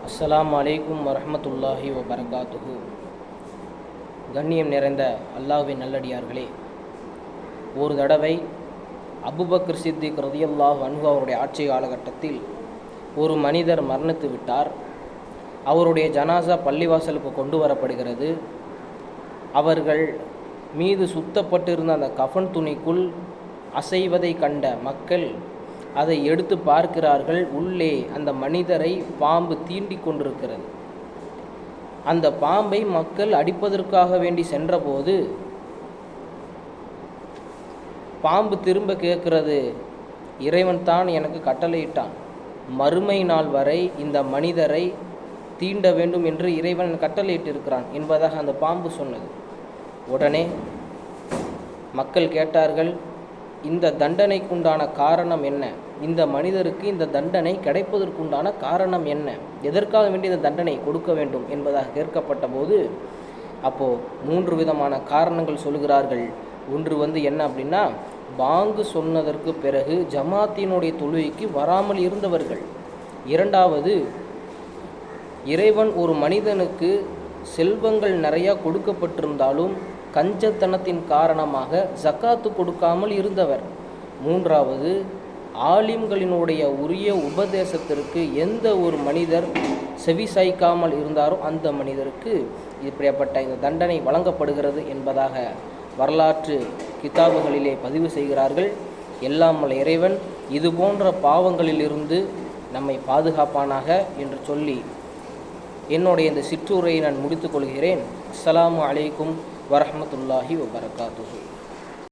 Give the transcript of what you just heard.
அஸ்ஸலாமு அலைக்கும் வரஹ்மத்துல்லாஹி வபரகாத்துஹு. கண்ணியம் நிறைந்த அல்லாஹ்வின் நல்லடியார்களே, ஒரு தடவை அபூபக்கர் சித்திக் ரலியல்லாஹு அன்ஹு அவருடைய ஆட்சி காலகட்டத்தில் ஒரு மனிதர் மரணித்து விட்டார். அவருடைய ஜனாசா பள்ளிவாசலுக்கு கொண்டு வரப்படுகிறது. அவர்கள் மீது சுத்தப்பட்டிருந்த அந்த கஃன் துணிக்குள் அசைவதை கண்ட மக்கள் அதை எடுத்து பார்க்கிறார்கள். உள்ளே அந்த மனிதரை பாம்பு தீண்டி கொண்டிருக்கிறது. அந்த பாம்பை மக்கள் அடிப்பதற்காக வேண்டி சென்றபோது பாம்பு திரும்ப கேட்கிறது, இறைவன் தான் எனக்கு கட்டளையிட்டான், மறுமை நாள் வரை இந்த மனிதரை தீண்ட வேண்டும் என்று இறைவன் கட்டளையிட்டிருக்கிறான் என்பதாக அந்த பாம்பு சொன்னது. உடனே மக்கள் கேட்டார்கள், இந்த தண்டனைக்குண்டான காரணம் என்ன? இந்த மனிதருக்கு இந்த தண்டனை கிடைப்பதற்குண்டான காரணம் என்ன? எதற்காக வேண்டி இந்த தண்டனை கொடுக்க வேண்டும் என்பதாக கேட்கப்பட்ட போது அப்போது 3 விதமான காரணங்கள் சொல்கிறார்கள். ஒன்று என்ன அப்படின்னா, பாங்கு சொன்னதற்கு பிறகு ஜமாத்தினுடைய தொழுகைக்கு வராமல் இருந்தவர்கள். இரண்டாவது, இறைவன் ஒரு மனிதனுக்கு செல்வங்கள் நிறையா கொடுக்கப்பட்டிருந்தாலும் கஞ்சத்தனத்தின் காரணமாக ஜக்காத்து கொடுக்காமல் இருந்தவர். மூன்றாவது, ஆலிம்களினுடைய உரிய உபதேசத்திற்கு எந்த ஒரு மனிதர் செவிசாய்க்காமல் இருந்தாரோ அந்த மனிதருக்கு இப்படிப்பட்ட இந்த தண்டனை வழங்கப்படுகிறது என்பதாக வரலாற்று கிதாபுகளிலே பதிவு செய்கிறார்கள். எல்லாம் வல்ல இறைவன் இது போன்ற பாவங்களிலிருந்து நம்மை பாதுகாப்பானாக என்று சொல்லி என்னுடைய இந்த சிற்றுரையை நான் முடித்துக் கொள்கிறேன். அஸ்ஸலாமு அலைக்கும் வரஹ்மத்துல்லாஹி வபரகாத்துஹு.